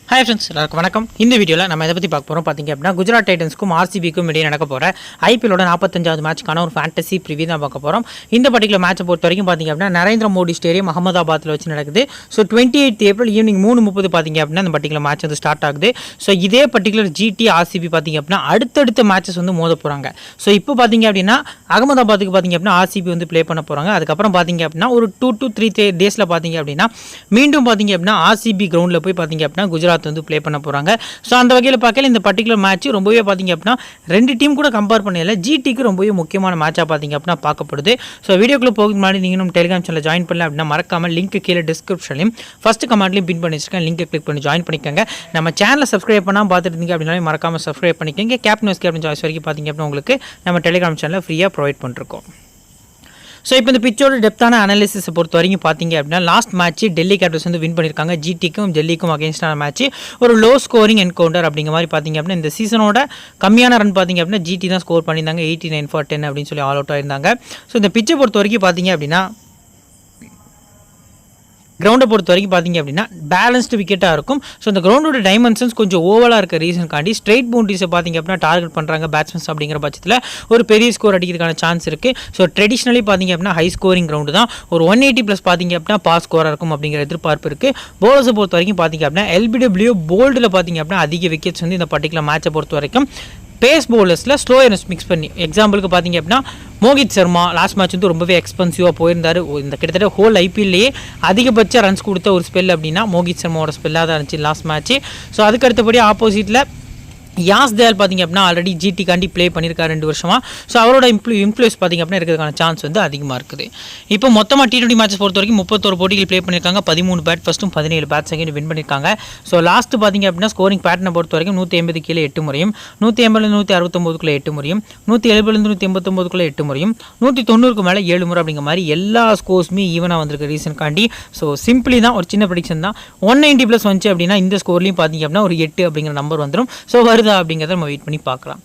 Hi friends, எல்லாருக்கும் வணக்கம். இந்த வீடியோவில் நம்ம எதை பற்றி பார்க்க போகிறோம் பார்த்தீங்க அப்படின்னா குஜராத் டைட்டன்ஸ்க்கும் ஆர்சிபிக்கும் இடையே நடக்க போகிற ஐபிஎல்லோட 45வது மேட்ச்க்கான ஒரு ஃபேண்டசி ப்ரிவியூ தான் பார்க்க போகிறோம். இந்த பர்டிகுலர் மேட்சை பொறுத்த வரைக்கும் பார்த்தீங்க அப்படின்னா நரேந்திர மோடி ஸ்டேடியம் அகமதாபாத்தில் வச்சு நடக்குது. ஸோ 28th ஏப்ரல் ஈவினிங் 3:30 பார்த்தீங்க அப்படின்னா இந்த பர்டிகுலர் மேட்ச் வந்து ஸ்டார்ட் ஆகுது. ஸோ இதே பர்டிகுலர் ஜிடி ஆர்சிபி பார்த்தீங்க அப்படின்னா அடுத்தடுத்த மேட்சஸ் வந்து மோத போகிறாங்க. ஸோ இப்போ பார்த்தீங்க அப்படின்னா அகமதாபாத்துக்கு பார்த்தீங்க அப்படின்னா ஆர்சிபி வந்து ப்ளே பண்ண போகிறாங்க. அதுக்கப்புறம் பார்த்தீங்க அப்படின்னா ஒரு 2 to 3 டேஸில் பார்த்தீங்க அப்படின்னா மீண்டும் பார்த்தீங்க அப்படின்னா ஆர்சிபி கிரவுண்டில் போய் பார்த்தீங்க அப்படின்னா குஜராத் வந்து ப்ளே பண்ண போகிறாங்க. ஸோ அந்த வகையில் பார்க்கல இந்த பர்டிகுலர் மேட்ச் ரொம்பவே பார்த்தீங்க அப்படின்னா ரெண்டு டீம் கூட கம்பேர் பண்ணல ஜிடிக்கு ரொம்பவே முக்கியமான மேட்சாக பார்த்தீங்க அப்படின்னா பார்க்கப்படுது. ஸோ வீடியோக்குள்ளே போகிறதுக்கு முன்னாடி நீங்கள் டெலிகிராம் சேனல் ஜாயின் பண்ணல அப்படின்னா மறக்காமல் லிங்க் கீழே டிஸ்கிரிப்ஷன்லையும் ஃபஸ்ட் கமெண்ட்லையும் பின் பண்ணி வச்சிருக்கேன். லிங்க் கிளிக் பண்ணி ஜாயின் பண்ணிக்கோங்க. நம்ம சேனலை சப்ஸ்கிரைப் பண்ணால் பார்த்துட்டு இருந்தீங்க அப்படின்னாலே மறக்காமல் சப்ஸ்கிரைப் பண்ணிக்கோங்க. கேப்டன் கேப்டன் சாய்ஸ் வரைக்கும் பார்த்தீங்க அப்படின்னா உங்களுக்கு நம்ம டெலிகிராம் சேனலில் ஃப்ரீயாக ப்ரொவைட் பண்ணிருக்கோம். ஸோ இப்போ இந்த பிச்சோட டெப்த்தான அனாலிசிஸை பொறுத்த வரைக்கும் பார்த்தீங்க அப்படின்னா லாஸ்ட் மேட்ச் டெல்லி கேபிட்டல்ஸ் வந்து வின் பண்ணியிருக்காங்க. ஜிடிக்கும் டெல்லிக்கும் அகேன்ஸ்டான மேட்ச் ஒரு லோ ஸ்கோரிங் என்கவுண்டர் அப்படிங்கிற மாதிரி பார்த்தீங்க அப்படின்னா இந்த சீசனோட கம்மியான ரன் பார்த்தீங்க அப்படின்னா ஜிடி தான் ஸ்கோர் பண்ணியிருந்தாங்க 89 for 10 அப்படின்னு சொல்லி ஆல் அவுட் ஆயிருந்தாங்க. ஸோ இந்த பிச்சை பொறுத்த வரைக்கும் பார்த்தீங்க அப்படின்னா கிரவுண்டை பொறுத்த வரைக்கும் பார்த்தீங்க அப்படின்னா பேலன்ஸ்டு விக்கெட்டாக இருக்கும். ஸோ இந்த கிரவுண்டோட டைமென்ஷன்ஸ் கொஞ்சம் ஓவலாக இருக்க ரீசன்காண்டி ஸ்ட்ரெயிட் பவுண்டரிஸை பார்த்தீங்க அப்படின்னா டார்கெட் பண்ணுறாங்க பேட்ஸ்மேன்ஸ் அப்படிங்கிற பட்சத்தில் ஒரு பெரிய ஸ்கோர் அடிக்கிறதுக்கான சான்ஸ் இருக்குது. ஸோ ட்ரெடிஷ்னலி பார்த்தீங்க அப்படின்னா ஹை ஸ்கோரிங் கிரவுண்டு தான் ஒரு 180+ பார்த்தீங்க அப்படின்னா பாஸ் ஸ்கோராக இருக்கும் அப்படிங்கிற எதிர்பார்ப்பு இருக்குது. போலர்ஸை பொறுத்த வரைக்கும் பார்த்தீங்க அப்படின்னா எல்பிடபிள்யூ போல்டில் பார்த்தீங்க அப்படின்னா அதிக விக்கெட்ஸ் வந்து இந்த பர்டிகுலர் மேட்சை பொறுத்த வரைக்கும் பேஸ் பவுலர்ஸில் ஸ்லோயர்னஸ் மிக்ஸ் பண்ணி எக்ஸாம்பிளுக்கு பார்த்தீங்க அப்படின்னா மோகித் சர்மா லாஸ்ட் மேட்ச் வந்து ரொம்பவே எக்ஸ்பென்சிவாக போயிருந்தார். இந்த கிட்டத்தட்ட ஹோல் ஐபிஎல்லையே அதிகபட்ச ரன்ஸ் கொடுத்த ஒரு ஸ்பெல் அப்படின்னா மோகித் சர்மாவோட ஸ்பெல்லாக தான் இருந்துச்சு லாஸ்ட் மேட்ச்சு. ஸோ அதுக்கு அடுத்தபடி ஆப்போசிட்டில் யாஸ் தயால் பார்த்தீங்க அப்படின்னா ஆல்ரெடி ஜிடிக்காண்டி ப்ளே பண்ணியிருக்காரு 2 வருஷமாக. ஸோ அவரோட இன்ஃப்ளூயன்ஸ் பார்த்தீங்க அப்படின்னா இருக்கிறதுக்கான சான்ஸ் வந்து அதிகமாக இருக்குது. இப்போ மொத்தமாக T20 மேட்சஸ் பொறுத்த வரைக்கும் 31 போட்டிகள் ப்ளே பண்ணியிருக்காங்க. 13 பேட் ஃபஸ்ட்டும் 17 பேட் செகண்ட் வின் பண்ணியிருக்காங்க. ஸோ லாஸ்ட்டு பார்த்தீங்க அப்படின்னா ஸ்கோரிங் பேட்டர்னை பொறுத்த வரைக்கும் 180 கீழே 8 முறையும் 180 169 8 முறையும் 170 189 8 முறையும் 190 மேலே 7 முறை அப்படிங்கிற மாதிரி எல்லா ஸ்கோர்ஸுமே ஈவனாக வந்திருக்கு ரீசன்காண்டி. ஸோ சிம்பிளி தான் ஒரு சின்ன ப்ரெடிக்ஷன் தான் 190+ வந்துச்சு அப்படின்னா இந்த ஸ்கோர்லையும் பார்த்தீங்க அப்படின்னா ஒரு 8 அப்படிங்கிற நம்பர் வந்துடும். ஸோ அப்படிங்கிறத நம்ம வெயிட் பண்ணி பார்க்கலாம்.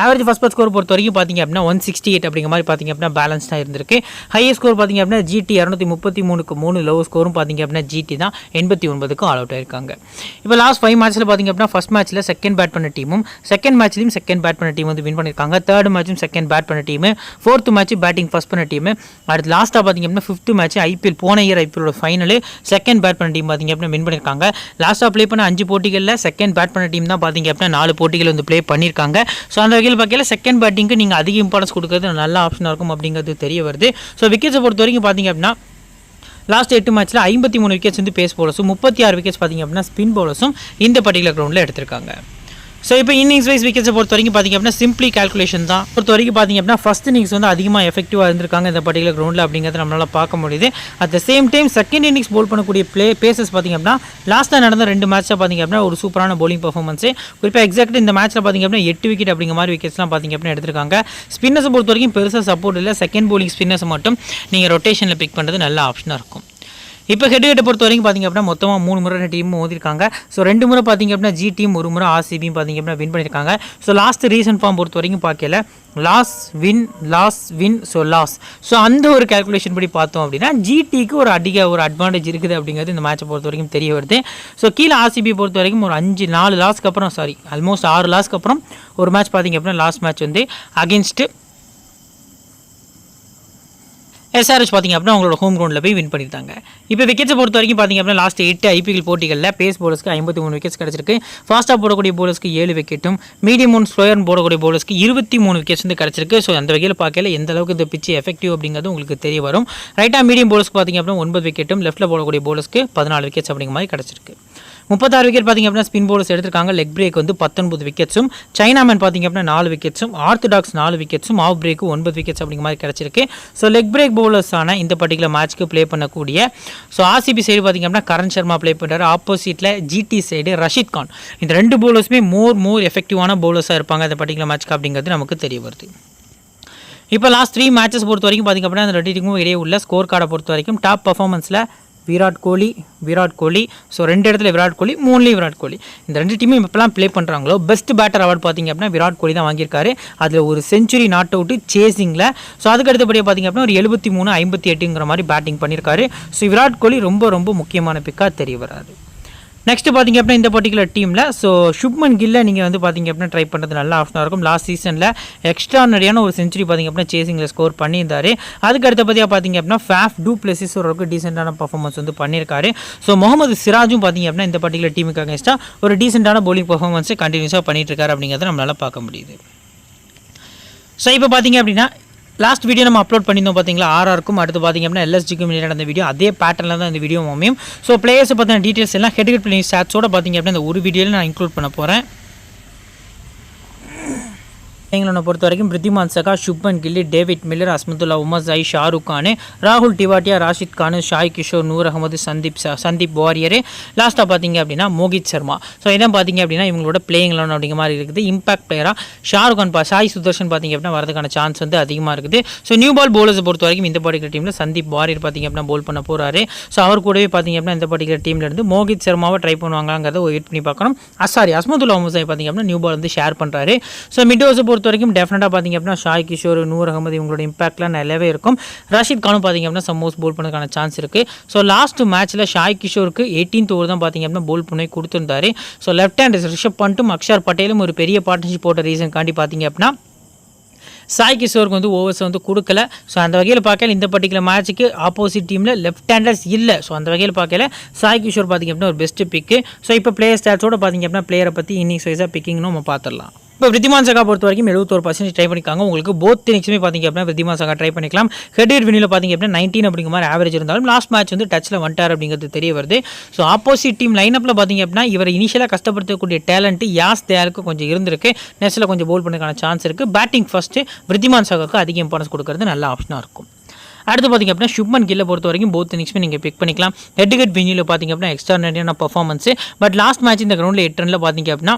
ஆவரேஜ் ஃபர்ஸ்ட் பேட் ஸ்கோர் பொறுத்த வரைக்கும் பார்த்தீங்க அப்படின்னா 168 அப்படிங்கிற மாதிரி பார்த்தீங்க அப்படின்னா பேலன்ஸ்டாக இருந்திருக்கு. ஹையஸ்ட் ஸ்கோர் பார்த்தீங்க அப்படின்னா ஜிடி 233க்கு 3 லோ ஸ்கோரும் பார்த்தீங்க அப்படின்னா ஜிடி தான் 89க்கு ஆல் அவுட் ஆயிருக்காங்க. இப்போ லாஸ்ட் 5 மேட்ச்சில் பார்த்தீங்க அப்படின்னா ஃபர்ஸ்ட் மேட்ச்சில் செகண்ட் பேட் பண்ண டீமும் செகண்ட் மேட்ச்லையும் செகண்ட் பேட் பண்ண டீம் வந்து வின் பண்ணியிருக்காங்க. தேர்ட் மேட்சும் செகண்ட் பேட் பண்ண team, fourth match batting first பண்ண டீமு. அடுத்து லாஸ்ட்டாக பார்த்தீங்க அப்படின்னா ஃபிஃப்த் மேட்ச் ஐபிஎல் போன இயர் ஐபிஎல்லோட ஃபைனலு செகண்ட் பேட் பண்ண டீம் பார்த்தீங்க அப்படின்னா வின் பண்ணியிருக்காங்க. லாஸ்ட்டாக ப்ளே பண்ண 5 போட்டிகளில் செகண்ட் பேட் பண்ண டீம் தான் பார்த்தீங்க அப்படின்னா 4 போட்டிகள் வந்து ப்ளே பண்ணியிருக்காங்க. ஸோ அந்த வகையில் பார்க்கல செகண்ட் பேட்டிங்க்கு நீங்கள் அதிக இம்பார்ட்டன்ஸ் கொடுக்குறது நல்ல ஆப்ஷனாக இருக்கும் அப்படிங்கிறது தெரிய வருது. ஸோ விக்கெட்ஸை பொறுத்த வரைக்கும் பார்த்தீங்க அப்படின்னா லாஸ்ட் 8 மேட்ச்சில் 53 விக்கெட்ஸ் வந்து பேஸ் பவுலர்ஸும் 36 விக்கெட்ஸ் பார்த்தீங்க அப்படின்னா ஸ்பின் பவுலர்ஸும் இந்த பர்டிகுலர் கிரவுண்டில் எடுத்திருக்காங்க. ஸோ இப்போ இன்னிங்ஸ் வைஸ் விக்கெட்ஸை பொறுத்த வரைக்கும் பார்த்தீங்க அப்படின்னா சிம்பிளி கால்குலேஷன் தான் பொறுத்த வரைக்கும் பார்த்தீங்க அப்படின்னா ஃபஸ்ட் இன்னிங்ஸ் வந்து அதிகமாக எஃபெக்டிவாக இருந்திருக்காங்க இந்த பர்டிகுலர் கிரவுண்டில் அப்படிங்கிறத நம்மளால் பார்க்க முடியுது. At the same time second innings bowl பண்ணக்கூடிய பேசஸ் பார்த்தீங்க அப்படின்னா லாஸ்ட்டாக நடந்த 2 மேட்ச்சில் பார்த்தீங்க அப்படின்னா ஒரு சூப்பரான பவுலிங் பர்ஃபார்மன்ஸு. குறிப்பாக எக்ஸாக்ட் இந்த மேட்ச்சில் பார்த்தீங்க அப்படின்னா 8 விக்கெட் அப்படிங்கிற மாதிரி விக்கெட்ஸ்லாம் பார்த்தீங்க அப்படின்னா எடுத்திருக்காங்க. ஸ்பின்னர்ஸை பொறுத்த வரைக்கும் பெருசாக சப்போர்ட் இல்லை. செகண்ட் பவுலிங் ஸ்பின்னர்ஸை மட்டும் நீங்கள் ரொட்டேஷனில் பிக் பண்ணுறது நல்ல ஆப்ஷனாக இருக்கும். இப்போ ஹெட் பொறுத்த வரைக்கும் பார்த்தீங்க அப்படின்னா மொத்தமாக 3 முறை டீம் மோதிருக்காங்க. ஸோ 2 முறை பார்த்தீங்க அப்படின்னா ஜி டீம், 1 முறை ஆர்சிபியும் பார்த்தீங்க அப்படின்னா வின் பண்ணியிருக்காங்க. ஸோ லாஸ்ட் ரீசன்ட் ஃபார்ம் பொறுத்த வரைக்கும் பார்க்கல loss win so loss. So அந்த ஒரு கேல்குலேஷன் படி பார்த்தோம் அப்படின்னா ஜிடிக்கு ஒரு அட்வான்டேஜ் இருக்குது அப்படிங்கிறது இந்த மேட்சை பொறுத்த வரைக்கும் தெரிய வருது. ஸோ கீழே ஆர்சிபி பொறுத்த வரைக்கும் ஒரு 4 லாஸ்க்கு அப்புறம் ஆல்மோஸ்ட் 6 லாஸ்க்கு அப்புறம் ஒரு மேட்ச் பார்த்தீங்க அப்படின்னா லாஸ்ட் மேட்ச் வந்து அகேன்ஸ்ட்டு எஸ்ஆர்எச் பார்த்தீங்க அப்படின்னா அவங்களோட ஹோம் கிரவுண்டில் போய் வின் பண்ணியிருந்தாங்க. இப்போ விக்கெட்ஸை பொறுத்த வரைக்கும் பார்த்தீங்க அப்படின்னா லாஸ்ட் 8 ஐபிஎல் போட்டிகளில் பேஸ் பவுலர்ஸ்க்கு 53 விக்கெட்ஸ் கிடச்சிருக்கு. ஃபாஸ்ட்டாக போடக்கூடிய பவுலர்ஸ்க்கு 7 விக்கெட்டும் மீடியம் ஒன் ஸ்லோயர் போடக்கூடிய பவுலர்ஸ்க்கு 23 விக்கெட்ஸ் வந்து கிடச்சிருக்கு. ஸோ அந்த வகையில் பார்க்கல எந்த அளவுக்கு இந்த பிச்சு எஃபெக்டிவ் அப்படிங்கிறது உங்களுக்கு தெரிய வரும். ரைட்டாக மீடியம் பவுலர்ஸ்க்கு பார்த்தீங்க அப்படின்னா 9 விக்கெட்டும் லெஃப்ட்டில் போடக்கூடிய பவுலர்ஸ்க்கு 14 விக்கெட்ஸ் அப்படிங்கிற மாதிரி கிடச்சிருக்கு. 36 விக்கெட் பார்த்தீங்க அப்படின்னா ஸ்பின் பவுலர்ஸ் எடுத்திருக்காங்க. லெக் பிரேக் வந்து 19 விக்கெட்ஸும் சைனாமேன் பார்த்தீங்க அப்படின்னா 4 விக்கெட்ஸும் ஆர்த்தடாக்ஸ் 4 விக்கெட்ஸும் ஆஃப் பிரேக்கு 9 விக்கெட்ஸ் அப்படிங்கிற மாதிரி கிடச்சிருக்கு. ஸோ லெக் பிரேக் பவுலர்ஸான இந்த பர்டிகுலர் மேட்ச்க்கு ப்ளே பண்ணக்கூடிய ஸோ ஆர்சிபி சைடு பார்த்தீங்க அப்படின்னா கரண் சர்மா ப்ளே பண்ணுறாரு. ஆப்போசிட்டில் ஜிடி சைடு ரஷீத் கான். இந்த 2 பவுலர்ஸுமே மோர் எஃபெக்டிவான பவுலர்ஸாக இருப்பாங்க இந்த பர்டிகுலர் மேட்ச்க்கு அப்படிங்கிறது நமக்கு தெரிய வருது. இப்போ லாஸ்ட் 3 மேட்சஸ் பொறுத்த வரைக்கும் பார்த்தீங்க அப்படின்னா அந்த 2 டீமுக்கும் இடையே உள்ள ஸ்கோர் கார்டை பொறுத்த வரைக்கும் டாப் பர்ஃபார்மன்ஸில் விராட் கோலி. ஸோ 2 இடத்துல விராட் கோலி, 3லேயும் விராட் கோலி. இந்த 2 டீமும் எப்போலாம் ப்ளே பண்ணுறாங்களோ பெஸ்ட் பேட்டர் அவார்டு பார்த்தீங்க அப்படின்னா விராட் கோலி தான் வாங்கியிருக்காரு. அதில் ஒரு செஞ்சுரி நாட் அவுட்டு சேசிங்கில். ஸோ அதுக்கு அடுத்தபடியாக பார்த்தீங்க அப்படின்னா ஒரு 73 58ங்கிற மாதிரி பேட்டிங் பண்ணியிருக்காரு. ஸோ விராட் கோலி ரொம்ப முக்கியமான பிக்காக தெரிய வராது. நெக்ஸ்ட் பார்த்தீங்க அப்படின்னா இந்த பர்டிகுலர் டீமில் ஸோ சுப்மன் கில்லை நீங்கள் வந்து பார்த்தீங்க அப்படின்னா ட்ரை பண்ணுறது நல்ல ஆப்ஷனாக இருக்கும். லாஸ்ட் சீசனில் எக்ஸ்ட்ரானரியான ஒரு செஞ்சுரி பார்த்தீங்க அப்படின்னா சேசிங்கில் ஸ்கோர் பண்ணியிருந்தார். அதுக்கு அடுத்தபடியாக பார்த்தீங்க அப்படின்னா ஃபேஃப் டூ பிளஸஸ் ஓரளவுக்கு டீசெண்டான பர்ஃபார்மன்ஸ் வந்து பண்ணியிருக்காரு. ஸோ முகமது சிராஜும் பார்த்தீங்க அப்படின்னா இந்த பர்டிகுலர் டீமுக்கு அகேன்ஸ்டாக ஒரு டீசெண்டான பவுலிங் பர்ஃபார்மன்ஸை கண்டினியூஸாக பண்ணிட்டு இருக்காரு அப்படிங்கிறத நம்மளால் பார்க்க முடியுது. ஸோ இப்போ பார்த்தீங்க அப்படின்னா லாஸ்ட் வீடியோ நம்ம அப்லோட் பண்ணியிருந்தோம் பார்த்தீங்களா ஆர்ஆருக்கும், அடுத்து பார்த்தீங்க அப்படின்னா எல்எஸ்ஜிக்கும் நடந்த வீடியோ அதே பேட்டர்னில் தான் இந்த வீடியோ அமையும். ஸோ பிளேயர்ஸை பற்றின டீட்டெயில்ஸ் எல்லாம் ஹெட் பிளேயிங் ஸ்டாட்ஸோட பார்த்தீங்க அப்படின்னா இந்த ஒரு வீடியோவில் நான் இன்க்ளூட் பண்ண போகிறேன். எங்களை பொறுத்த வரைக்கும் Wriddhiman Saha, Shubman Gill, David Miller, Azmatullah Omarzai, Shahrukh Khan, ராகுல் டிவாட்டியா, ராஷித் கான், ஷாய் கிஷோர், நூர் அகமது, சந்தீப் வாரியர், லாஸ்ட்டாக பார்த்தீங்க அப்படின்னா மோகித் சர்மா. ஸோ இதான் பார்த்தீங்க அப்படின்னா இவங்களோட பிளேயிங் லெவன் அப்படிங்கிற மாதிரி இருக்குது. இம்பாக்ட் பிளேயராக ஷாருக் கான், சாய் சுதர்ஷன் பார்த்தீங்க அப்படின்னா வரதுக்கான சான்ஸ் வந்து அதிகமாக இருக்குது. ஸோ நியூ பால் பவுலர்ஸை பொறுத்த வரைக்கும் இந்த பர்டிகுலர் டீமில் சந்தீப் வாரியர் பார்த்தீங்க அப்படின்னா போல் பண்ண போகிறாரு. ஸோ அவர் கூடவே பார்த்தீங்க அப்படின்னா இந்த பர்டிகுலர் டீமில் இருந்து மோகித் சர்மாவை ட்ரை பண்ணுவாங்கிறத வெயிட் பண்ணி பார்க்கணும். அஸ்மதுல்லா உமர் ஜாய் பார்த்தீங்க அப்படின்னா நியூ பால் வந்து ஷேர் பண்ணுறாரு. ஸோ மிட் ஓவர்ஸை பொறுத்த வரைக்கும் டெஃபினட்டாக பார்த்தீங்க அப்படின்னா ஷாய் கிஷோர், நூர் அகமது இவங்களோட இம்பாக்ட்லாம் நல்லாவே இருக்கும். ரஷீத் கானும் பார்த்தீங்க அப்படின்னா சம்மோஸ் போல் பண்ணதுக்கான சான்ஸ் இருக்குது. ஸோ லாஸ்ட் மேட்ச்சில் ஷாய் கிஷோருக்கு 18th ஓவர் தான் பார்த்தீங்க அப்படின்னா போல் பண்ணி கொடுத்துருந்தாரு. ஸோ லெஃப்ட் ஹேண்ட் ரிஷப் பண்ட்டும் அக்ஷர் பட்டேலும் ஒரு பெரிய பார்ட்னர்ஷிப் போட்ட ரீசன் காண்டி பார்த்தீங்க அப்படின்னா சாய் கிஷோருக்கு வந்து ஓவர்ஸ் வந்து கொடுக்கல. ஸோ அந்த வகையில் பார்க்கல இந்த பர்டிகுலர் மேட்ச்சுக்கு ஆப்போசிட் டீமில் லெஃப்ட் ஹேண்டர்ஸ் இல்லை. ஸோ அந்த வகையில் பார்க்கல சாய் கிஷோர் பார்த்திங்க அப்படின்னா ஒரு பெஸ்ட்டு பிக்கு. ஸோ இப்போ பிளேயர் ஸ்டாட்ஸோட பார்த்திங்க அப்படின்னா பிளேயரை பற்றி இன்னிங்ஸ் வைஸாக பிக்கிங்னு நம்ம பார்த்துடலாம். இப்போ விருத்திமான் சகா பொறுத்த வரைக்கும் 71% ட்ரை பண்ணிக்காங்க. உங்களுக்கு போத் இன்னிங்ஸுமே பார்த்திங்க அப்படின்னா விருத்திமான் சகா ட்ரை பண்ணிக்கலாம். ஹெட் வினியில் பார்த்திங்க அப்படின்னா 19 அப்படிங்கிற மாதிரி ஆவரேஜ் இருந்தாலும் லாஸ்ட் மேட்ச் வந்து டச்சில் வந்துட்டார் அப்படிங்கிறது தெரிய வருது. ஸோ ஆப்போசிட் டீம் லைனப்பில் பார்த்திங்க அப்படின்னா இவர் இனிஷியலாக கஷ்டப்படுத்தக்கூடிய டேலண்ட்டு யாஸ் தேருக்கு கொஞ்சம் இருந்திருக்கு. நெக்ஸ்ட்டில் கொஞ்சம் போல் பண்ணதுக்கான சான்ஸ் இருக்குது. பேட்டிங் ஃபஸ்ட்டு விருத்திமான் சகாவுக்கு அதிக இம்பார்ட்டன்ஸ் கொடுக்கறது நல்ல ஆப்ஷனாக இருக்கும். அடுத்து பார்த்திங்க அப்படின்னா சுப்மன் கில்லை பொறுத்த வரைக்கும் போத் இன்னிங்ஸுமே நீங்கள் பிக் பண்ணிக்கலாம். ஹெட் வினியில் பார்த்திங்க அப்படின்னா எக்ஸ்ட்ரானரியான பர்ஃபார்மன்ஸு. பட் லாஸ்ட் மேட்ச் இந்த கிரௌண்டில் 8 ரனில் பார்த்திங்க அப்படின்னா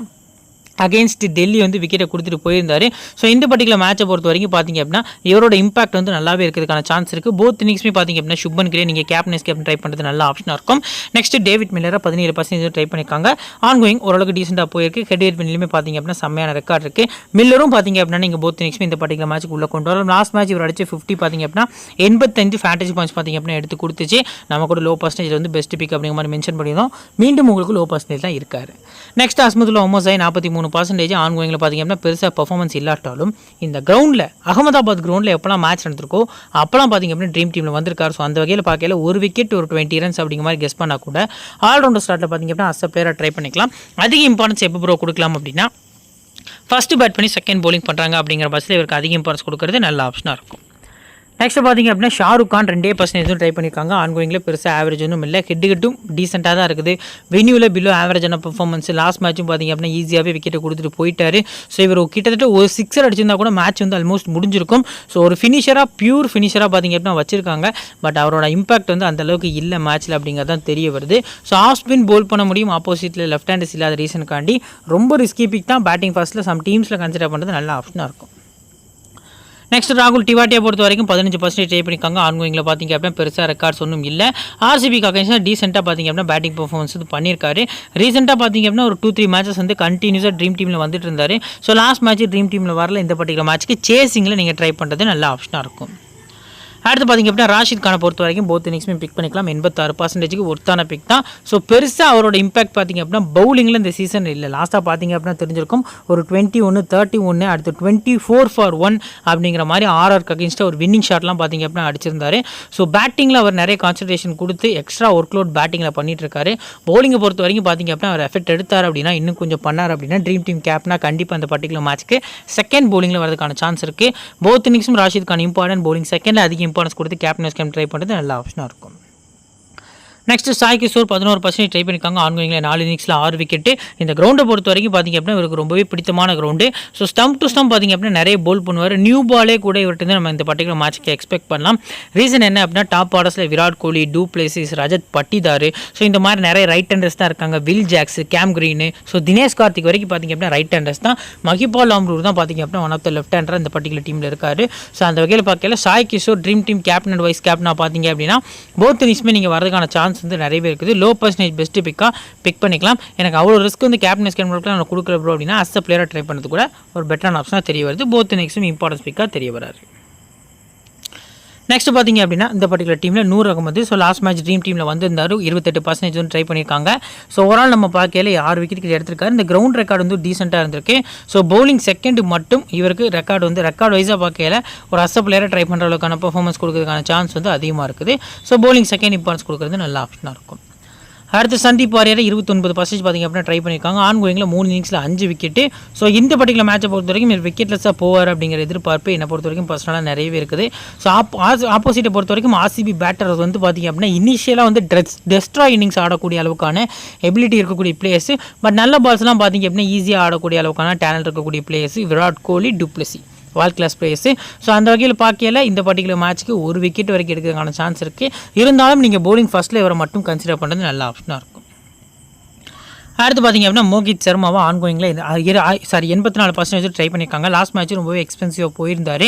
அகேன்ஸ்ட் டெல்லி வந்து விக்கெட்டை கொடுத்துட்டு போயிருந்தார். ஸோ இந்த பர்டிகுலர் மேட்சை பொறுத்த வரைக்கும் பார்த்திங்க அப்படின்னா இவரோட இம்பாக்ட் வந்து நல்லாவே இருக்கிறதுக்கான சான்ஸ் இருக்குது. போத் இன்னிங்ஸுமே பார்த்திங்க அப்படின்னா சுப்மன் கில்லே நீங்கள் கேப்டன் ட்ரை பண்ணுறது நல்ல ஆப்ஷனாக இருக்கும். நெக்ஸ்ட் டேவிட் மில்லரை 17% ட்ரை பண்ணியிருக்காங்க. ஆன்கோயிங் ஓரளவுக்கு டீசெண்டாக போயிருக்கு. ஹெட் மில்லுமே பார்த்திங்க அப்படின்னா செம்மையான ரெக்கார்ட் இருக்குது. மில்லரும் பார்த்திங்க அப்படின்னா நீங்கள் போத் இன்னிங்ஸுமே இந்த பர்டிகுலர் மேட்ச்சுக்கு உள்ள கொண்டு வரலாம். லாஸ்ட் மேட்ச் இவர் அடிச்சு 50 பார்த்திங்க அப்படின்னா 85 ஃபேண்டசி பாயிண்ட்ஸ் பார்த்திங்க அப்படின்னா எடுத்து கொடுத்துச்சு. நம்ம கூட லோ பர்சன்டேஜ் வந்து பெஸ்ட் பிக் அப்படிங்கிற மாதிரி மென்ஷன் பண்ணியிருந்தோம். மீண்டும் உங்களுக்கு லோ பர்சன்டேஜ் தான் இருக்காரு. நெக்ஸ்ட் அஸ்மதுல்லா உமர் ஜாய் 43% ஆன்கோயிங் பார்த்திங்க அப்படின்னா பெருசாக பர்ஃபார்மன்ஸ் இல்லாட்டாலும் இந்த கிரவுண்டில் அகமதாபாத் கிரவுண்டில் எப்போலாம் மேட்ச் நடந்திருக்கோ அப்போலாம் பார்த்திங்க அப்படின்னா ட்ரீம் டீமில் வந்திருக்காரு. ஸோ அந்த வகையில் பார்க்கல ஒரு விக்கெட் ஒரு 20 ரன்ஸ் அப்படிங்கிற மாதிரி கெஸ் பண்ணால் கூட ஆல்ரவுண்டர் ஸ்டார்ட்டில் பார்த்திங்க அப்படின்னா அஸ் பிளேயராக ட்ரை பண்ணிக்கலாம். அதிக இம்பார்ட்டன்ஸ் எப்போ ப்ரோ கொடுக்கலாம் அப்படின்னா ஃபஸ்ட்டு பேட் பண்ணி செகண்ட் பவுலிங் பண்ணுறாங்க அப்படிங்கிற பஸ்ஸில் இவருக்கு அதிக இம்பார்ட்டன்ஸ் கொடுக்குறது நல்ல ஆப்ஷனாக இருக்கும். நெக்ஸ்ட் பார்த்திங்க அப்படின்னா ஷாருக் கான் 2% ட்ரை பண்ணியிருக்காங்க. ஆன்கோயிங்கில் பெருசாக ஆவரேஜ் ஒன்றும் இல்லை. ஹெட்டும் டீசெண்டாக தான் இருக்குது. வென்யூவில் பிலோ ஆவரேஜான பர்ஃபார்மன்ஸ். லாஸ்ட் மேட்சும் பார்த்திங்க அப்படின்னா ஈஸியாகவே விக்கெட்டை கொடுத்துட்டு போயிட்டார். ஸோ இவர் கிட்டத்தட்ட ஒரு 6 அடிச்சிருந்தா கூட மேட்ச் வந்து ஆல்மோஸ்ட் முடிஞ்சிருக்கும். ஸோ ஒரு பியூர் ஃபினிஷராக பார்த்திங்க அப்படின்னா வச்சிருக்காங்க. பட் அவரோட இம்பாக்ட் வந்து அந்தளவுக்கு இல்லை மேட்ச்சில் அப்படிங்கிறது தான் தெரிய வருது. ஸோ ஆஃப் ஸ்பின் போல் பண்ண முடியும். ஆப்போசிட்டில் லெஃப்ட் ஹேண்டர்ஸ் இல்லாத ரீசனுக்காண்டி ரொம்ப ரிஸ்கி பிக் தான். பேட்டிங் ஃபர்ஸ்ட்டில் சம் டீம்ஸில் கன்சிடர் பண்ணுறது நல்ல ஆப்ஷனாக இருக்கும். நெக்ஸ்ட் ராகுல் டிவாட்டியை பொறுத்த வரைக்கும் 15% ட்ரை பண்ணியிருக்காங்க. ஆன்கோயிங்கில் பார்த்திங்க அப்படின்னா பெருசாக ரெக்கார்ட்ஸ் ஒன்றும் இல்லை. ஆர்சிபிக்கு அகேன்ஸ்டாக டீசெண்டாக பார்த்திங்க அப்படின்னா பேட்டிங் பர்ஃபார்மன்ஸ் வந்து பண்ணியிருக்காரு. ரீசெண்டாக பார்த்திங்க அப்படின்னா ஒரு 2-3 மேட்சஸ் வந்து கண்டினியூஸாக ட்ரீம் டீமில் வந்துட்டு இருந்தார். ஸோ லாஸ்ட் மேட்ச் ட்ரீம் டீமில் வரல. இந்த பர்டிகுலர் மேட்ச்சுக்கு சேசிங்கில் நீங்கள் ட்ரை பண்ணுறது நல்ல ஆப்ஷனாக இருக்கும். அடுத்து பார்த்திங்க அப்படின்னா ராஷித் கானை பொறுத்த வரைக்கும் போத் இன்னிங்ஸுமே பிக் பண்ணிக்கலாம். 86% ஒர்த்தான பிக் தான். ஸோ பெருசாக அவரோட இம்பாக்ட் பார்த்திங்க அப்படின்னா பவுலிங்கில் இந்த சீசன் இல்லை. லாஸ்ட்டாக பார்த்திங்க அப்படின்னா தெரிஞ்சிருக்கும் ஒரு 21, 31, அடுத்து 24 for 1 அப்படிங்கிற மாதிரி ஆர்ஆருக்கு அகேன்ஸ்டாக ஒரு வின்னிங் ஷாட்லாம் பார்த்திங்க அப்படின்னா அடிச்சிருந்தார். ஸோ பேட்டிங்கில் அவர் நிறைய கான்சன்ட்ரேஷன் கொடுத்து எக்ஸ்ட்ரா ஒர்க் லோட் பேட்டிங்கில் பண்ணிட்டு இருக்காரு. பவுலிங்கை பொறுத்த வரைக்கும் பார்த்திங்க அப்படின்னா அவர் எஃபெக்ட் எடுத்தார் அப்படின்னா இன்னும் கொஞ்சம் பண்ணார் அப்படின்னா ட்ரீம் டீம் கேப்னா கண்டிப்பாக அந்த பர்டிகுலர் மேட்ச்க்கு செகண்ட் பவுலிங்கில் வரதுக்கான சான்ஸ் இருக்குது. போத் இன்னிங்ஸும் ராஷித் கான் இம்பார்ட்டன்ட் பவுலிங் செகண்டில் அதிக இம்பார்ட்டன்ஸ் கொடுத்து கேப்டன் ட்ரை பண்ணுறது நல்ல ஆப்ஷனாக இருக்கும். நெக்ஸ்ட் சாய் கிஷோர் 11% ட்ரை பண்ணியிருக்காங்க. ஆன்கோயிங்கில் 4 இன்னிங்ஸில் 6 விக்கெட்டு. இந்த கிரௌண்டை பொறுத்த வரைக்கும் பார்த்திங்க அப்படின்னா இவருக்கு ரொம்பவே பிடித்தமான ground. So stump to stump பார்த்திங்க அப்படின்னா நிறைய போல் பண்ணுவார். நியூ பாலே கூட இவர்கிட்ட நம்ம இந்த பர்டிகுலர் மேட்ச்க்கு எக்ஸ்பெக்ட் பண்ணலாம். ரீசன் என்ன அப்படின்னா டாப் ஆர்டர்ஸில் Virat Kohli, du Plessis, Rajat Patidar, so இந்த மாதிரி நிறைய ரைட் ஹேண்டர்ஸ் தான் இருக்காங்க. Will Jacks, Cam Green, so Dinesh Karthik வரைக்கும் பார்த்திங்க அப்படின்னா ரைட் ஹேண்டர்ஸ் தான். மஹிபால் அம்ரூர் தான் பார்த்திங்க அப்படின்னா one of the left hander இந்த பர்டிகுலர் டீமில் இருக்காரு. ஸோ அந்த வகையில் பார்க்கல Sai Kishore dream team captain and vice கேப்டனாக பார்த்திங்க அப்படின்னா போத் இன்னிங்ஸுமே நீங்கள் வரதுக்கான சான்ஸ் வந்து நிறையவே இருக்குது. லோ பர்சன்டேஜ் பெஸ்ட்டு பிக் பண்ணிக்கலாம். எனக்கு அவ்வளோ ரிஸ்க் வந்து கேப்டன் நான் கொடுக்குற ப்ரோ அப்படின்னா அஸ் அ பிளேயராக ட்ரை பண்ணுறது கூட ஒரு பெட்டரான ஆப்ஷனாக தெரிய வருது. போத் இன்னிங்ஸும் இம்பார்ட்டன்ஸ் பிக்காக தெரிய வராது. நெக்ஸ்ட் பார்த்தீங்க அப்படின்னா இந்த பர்டிகுலர் டீமில் Noor Ahmad so last match dream டீமில் வந்திருந்தாரு 28% வந்து ட்ரை பண்ணியிருக்காங்க. ஸோ ஓவரால் நம்ம பார்க்கல 6 விக்கெட் எடுத்திருக்காரு. இந்த கிரவுண்ட் ரெக்கார்டு வந்து டீசெண்டாக இருந்திருக்கு. ஸோ பவுலிங் செகண்ட் மட்டும் இவருக்கு ரெக்கார்டு வைஸாக பார்க்கல ஒரு அச பிளேயரை ட்ரை பண்ணுற அளவுக்கான பெர்ஃபார்மன்ஸ் கொடுக்கறதுக்கான சான்ஸ் வந்து அதிகமாக இருக்குது. ஸோ பவுலிங் செகண்ட் இம்பார்ட்டன்ஸ் கொடுக்குறது நல்ல ஆப்ஷனாக இருக்கும். அடுத்து சந்தீப் வாரியர் 29% பார்த்திங்க அப்படின்னா ட்ரை பண்ணியிருக்காங்க. ஆன்கோயிங்கில் 3 இன்னிங்ஸில் 5 விக்கெட்டு. ஸோ இந்த பர்டிகுலர் மேட்சை பொறுத்த வரைக்கும் விக்கெட்லெஸ்ஸாக போவார் அப்படிங்கிற எதிர்பார்ப்பு என்னை பொறுத்த வரைக்கும் பர்சனலாக நிறையவே இருக்குது. ஸோ ஆப்போசிட்டை பொறுத்த வரைக்கும் ஆர்சிபி பேட்டர் வந்து பார்த்திங்க அப்படின்னா இனிஷியலாக வந்து டெஸ்ட்ராய் இன்னிங்ஸ் ஆடக்கூடிய அளவுக்கான எபிலிட்டி இருக்கக்கூடிய பிளேயர்ஸ். பட் நல்ல பால்ஸ்லாம் பார்த்திங்க அப்படின்னா ஈஸியாக ஆடக்கூடிய அளவுக்கான டேலண்ட் இருக்கக்கூடிய பிளேயர்ஸ் விராட் கோலி, டுப்ளசி வால் கிளாஸ் பிளேயர்ஸு. ஸோ அந்த வகையில் பார்க்கல இந்த பர்டிகுலர் மேட்ச்சுக்கு 1 விக்கெட் வரைக்கும் எடுக்கிறதுக்கான சான்ஸ் இருக்குது. இருந்தாலும் நீங்கள் பவுலிங் ஃபஸ்ட்டில் இவரை மட்டும் கன்சிடர் பண்ணுறது நல்ல ஆப்ஷனாக இருக்கும். அடுத்து பார்த்திங்க அப்படின்னா மோகித் சர்மாவை ஆன்கோயிங்கில் 84% ட்ரை பண்ணியிருக்காங்க. லாஸ்ட் மேட்ச் ரொம்பவே எக்ஸ்பென்சிவாக போயிருந்தார்.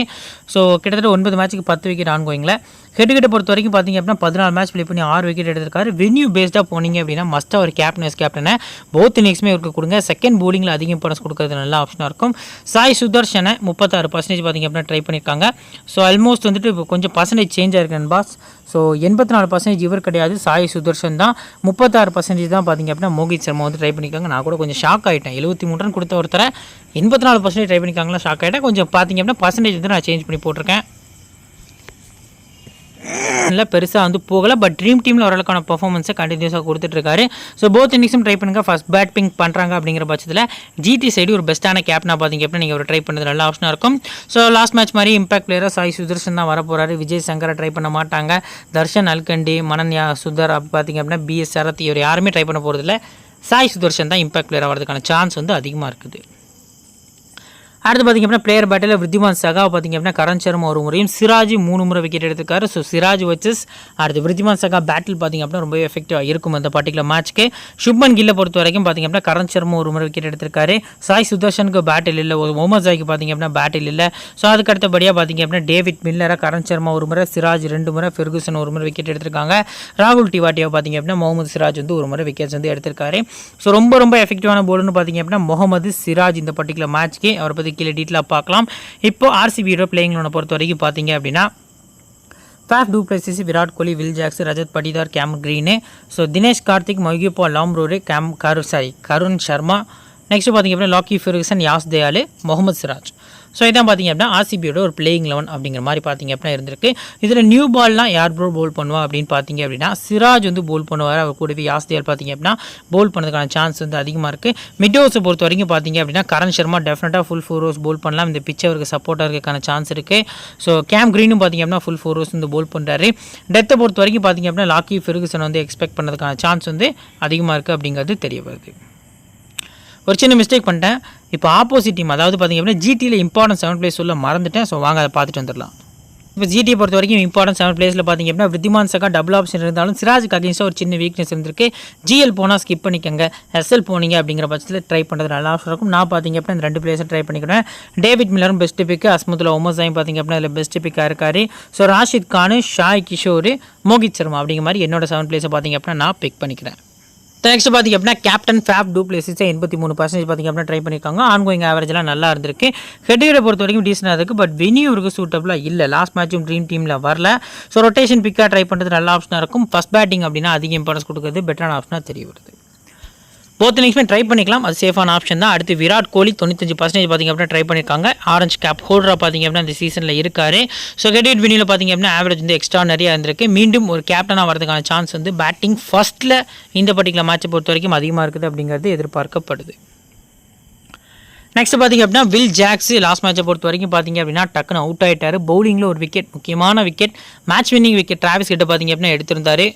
ஸோ கிட்டத்தட்ட 9 மேட்ச்சுக்கு 10 விக்கெட் ஆன்கோயிங்கில். ஹெட்கிட்ட பொறுத்த வரைக்கும் பார்த்திங்க அப்படின்னா 14 மேட்ச் ப்ளே பண்ணி 6 விக்கெட் எடுத்திருக்காரு. வென்யூ பேஸ்டாக போனீங்க அப்படின்னா மஸ்ட்டாக ஒரு கேப்டனை போத் இன்னிங்ஸுமே இவருக்கு கொடுங்க. செகண்ட் பவுலிங்கில் அதிக இம்பார்ட்டன்ஸ் கொடுக்கறது நல்ல ஆப்ஷனாக இருக்கும். சாய் சுதர்ஷனை 36% பார்த்திங்க அப்படின்னா ட்ரை பண்ணியிருக்காங்க. ஸோ ஆல்மோஸ்ட் வந்துட்டு இப்போ கொஞ்சம் பர்சன்டேஜ் சேஞ்ச் ஆகிருக்கேன் பாஸ். ஸோ 84% இவர் கிடையாது, சாய் சுதர்ஷன் தான். 36% தான் பார்த்திங்க அப்படின்னா மோகித் சர்மா வந்து ட்ரை பண்ணியிருக்காங்க. நான் கூட கொஞ்சம் ஷாக் ஆகிட்டேன். 73 ரன் கொடுத்த ஒருத்தரை 84% ட்ரை பண்ணியிருக்காங்களா, ஷாக் ஆகிட்டேன். கொஞ்சம் பார்த்திங்க அப்படின்னா பர்சன்டேஜ் வந்து நான் சேஞ்ச் பண்ணி போட்டிருக்கேன். நல்லா பெருசாக வந்து போகலை. பட் ட்ரீம் டீமில் ஓரளவுக்கான பர்ஃபார்மன்ஸை கண்டினியூஸாக கொடுத்துட்ருக்காரு. ஸோ போத் இன்னிங்ஸும் ட்ரை பண்ணுங்கள். ஃபஸ்ட் பேட்டிங் பண்ணுறாங்க அப்படிங்கிற பட்சத்தில் ஜிடி சைடு ஒரு பெஸ்ட்டான கேப்டனாக பார்த்திங்க அப்படின்னா நீங்கள் ஒரு ட்ரை பண்ணுறது நல்ல ஆப்ஷனாக இருக்கும். ஸோ லாஸ்ட் மேட்ச் மாதிரி இம்பாக்ட் பிளேயராக சாய் சுதர்ஷன் தான் வர போகிறாரு. விஜய் சங்கரை ட்ரை பண்ண மாட்டாங்க. தர்ஷன் அல்கண்டி, மனன்யா சுதர் அப்படி பார்த்திங்க அப்படின்னா பிஎஸ் சரத் இவர் யாருமே ட்ரை பண்ண போகிறதில்ல. சாய் சுதர்ஷன் தான் இம்பாக்ட் பிளேயராக வரதுக்கான சான்ஸ் வந்து அதிகமாக இருக்குது. அடுத்து பார்த்திங்க அப்படின்னா பிளேயர் பேட்டில் விருத்திமான் சகா பார்த்திங்க அப்படின்னா கரண் சர்மா ஒரு முறையும் சிராஜ் 3 முறை விக்கெட் எடுத்திருக்காரு. ஸோ சிராஜ் வச்சஸ் அடுத்து விருத்திமான் சகா பேட்டில் பார்த்திங்க அப்படின்னா ரொம்ப எஃபெக்டிவாக இருக்கும் அந்த பர்டிகுலர் மேட்ச்க்கு. சுப்மன் கில்லை பொறுத்த வரைக்கும் பார்த்திங்க அப்படின்னா கரண் சர்மா ஒரு முறை விக்கெட் எடுத்திருக்காரு. சாய் சுதர்ஷனுக்கு பேட்டில் இல்லை, முகமது ஜாய்க்கு பார்த்திங்க அப்படின்னா பேட்டில் இல்லை. ஸோ அதுக்கு அடுத்தபடியாக பார்த்திங்க அப்படின்னா டேவிட் மில்லரை கரண் சர்மா ஒரு முறை, சிராஜ் 2 முறை, ஃபெர்குசன் ஒரு முறை விக்கெட் எடுத்திருக்காங்க. ராகுல் டிவாட்டியாவை பார்த்திங்க அப்படின்னா முகமது சிராஜ் வந்து ஒரு முறை விக்கெட்ஸ் வந்து எடுத்திருக்காரு. ஸோ ரொம்ப எஃபெக்டிவான போல்னு பார்த்திங்க அப்படின்னா முகமது சிராஜ் இந்த பர்டிகுலர் மேட்ச்க்கு. அவரை பற்றி கீழே டீட்டெயிலாக பார்க்கலாம். இப்போ ஆர்சிபியோட பிளேயிங் லோனை பொறுத்த வரைக்கும் பார்த்தீங்க அப்படின்னா Faf du Plessis, Virat Kohli, Will Jacks, Rajat Patidar, Cam Green, so Dinesh Karthik, மொய்கிப்பா லாம்ரோரே, கருண் சர்மா. நெக்ஸ்ட் பார்த்திங்க அப்படின்னா Lockie Ferguson, Yash Dayal, Mohammed Siraj. So இதான் பார்த்திங்க அப்படின்னா ஆர்சிபியோட ஒரு பிளேயிங் 11 அப்படிங்கிற மாதிரி பார்த்திங்க அப்படின்னா இருந்திருக்கு. இதில் நியூ பால்லாம் யார் போல் பண்ணுவா அப்படின்னு பார்த்திங்க அப்படின்னா சிராஜ் வந்து போல் பண்ணுவார். அவர் கூடவே யாஸ் தயால் பார்த்திங்க அப்படின்னா போல் பண்ணதுக்கான சான்ஸ் வந்து அதிகமாக இருக்குது. மிட் ஓவர்ஸை பொறுத்த வரைக்கும் பார்த்திங்க அப்படின்னா கரண் சர்மா டெஃபினட்டாக ஃபுல் 4 ஓவர்ஸ் போல் பண்ணலாம். இந்த பிச்சை அவருக்கு சப்போர்ட்டாக இருக்கான சான்ஸ் இருக்குது. ஸோ கேம் கிரீனும் பார்த்திங்க அப்படின்னா ஃபுல் 4 ஓவர்ஸ் வந்து போல் பண்ணுறாரு. டெத்தை பொறுத்த வரைக்கும் பார்த்திங்க அப்படின்னா லாக்கி ஃபெர்குசன் வந்து எக்ஸ்பெக்ட் பண்ணதுக்கான சான்ஸ் வந்து அதிகமாக இருக்குது அப்படிங்கிறது தெரிய வருது. ஒரு சின்ன மிஸ்டேக் பண்ணிட்டேன். இப்போ ஆப்போசிட் டீம் அதாவது பார்த்திங்க அப்படின்னா ஜிடியில் இம்பார்ட்டன்ட் 7 பிளேஸ் சொல்ல மறந்துட்டேன். ஸோ வாங்க அதை பார்த்துட்டு வந்துடலாம். இப்போ ஜிடியை பொறுத்த வரைக்கும் இம்பார்ட்டன்ட் 7 பிளேஸில் பார்த்திங்க அப்படின்னா விருத்திமான் சகா டபுள் ஆப்ஷன் இருந்தாலும் சிராஜுக்கு அகேன்ஸ்டாக ஒரு சின்ன வீக்னஸ் இருந்திருக்கு. ஜிஎல் போனால் ஸ்கிப் பண்ணிக்கங்க, எஸ்எல் போனீங்க அப்படிங்கிற பட்சத்தில் ட்ரை பண்ணுறது நல்லா ஆப்ஷன் இருக்கும். நான் பார்த்திங்க அப்படின்னா இந்த 2 பிளேஸை ட்ரை பண்ணிக்கிறேன். டேவிட் மில்லரும் பெஸ்ட் பிக்கு, அஸ்மதுல்லா உமர்ஸாயும் பார்த்திங்க அப்படின்னா அதில் பெஸ்ட் பிக்காக இருக்கார். ஸோ ராஷித் கானு, ஷாய் கிஷோர், மோகித் சர்மா அப்படிங்கிற மாதிரி என்னோட 7 பிளேஸை பார்த்திங்க அப்படின்னா நான் பிக் பண்ணிக்கிறேன். நெக்ஸ்ட் பார்த்திங்க அப்படின்னா கேப்டன் ஃபேப் டூ பிளேஸை 83% பார்த்திங்க அப்படின்னா ட்ரை பண்ணியிருக்காங்க. ஆன்கோயிங் ஆவரேஜ்லாம் நல்லா இருந்திருக்கு. ஹெட்கிட்ட பொறுத்த வரைக்கும் டீசனாக இருக்குது. பட் வென்யூ இவருக்கு சூட்டபுளாக இல்லை. லாஸ்ட் மேட்சும் ட்ரீம் டீமில் வரல. ஸோ ரொட்டேஷன் பிக்காக ட்ரை பண்ணுறது நல்ல ஆப்ஷனாக இருக்கும். ஃபஸ்ட் பேட்டிங் அப்படின்னா அதிக இம்பார்ட்டன்ஸ் கொடுக்குறது பெட்டரான ஆப்ஷனாக தெரிய வருது. போத் இன்னிங்ஸுமே ட்ரை பண்ணிக்கலாம், அது சேஃபான ஆப்ஷன் தான். அடுத்து விராட் கோலி 95% பார்த்திங்க அப்படின்னா ட்ரை பண்ணியிருக்காங்க. ஆரஞ்சு கேப் ஹோல்டராக பார்த்திங்க அப்படின்னா இந்த சீசனில் இருக்கார். ஸோ ஹெட்விட் வென்யூவில் பார்த்திங்க அப்படின்னா ஆவரேஜ் வந்து எக்ஸ்ட்ரா நிறையா இருந்திருக்கு. மீண்டும் ஒரு கேப்டனாக வரதுக்கான சான்ஸ் வந்து பேட்டிங் ஃபஸ்ட்டில் இந்த பர்டிகுலர் மேட்சை பொறுத்த வரைக்கும் அதிகமாக இருக்குது அப்படிங்கிறது எதிர்பார்க்கப்படுது. நெக்ஸ்ட் பார்த்திங்க அப்படின்னா வில் ஜாக்ஸ் லாஸ்ட் மேட்சை பொறுத்த வரைக்கும் பார்த்திங்க அப்படின்னா டக்குன்னு அவுட் ஆகிட்டார். பவுலிங்கில் ஒரு விக்கெட், முக்கியமான wicket, match winning wicket Travis கிட்ட பார்த்திங்க அப்படின்னா எடுத்திருந்தார்.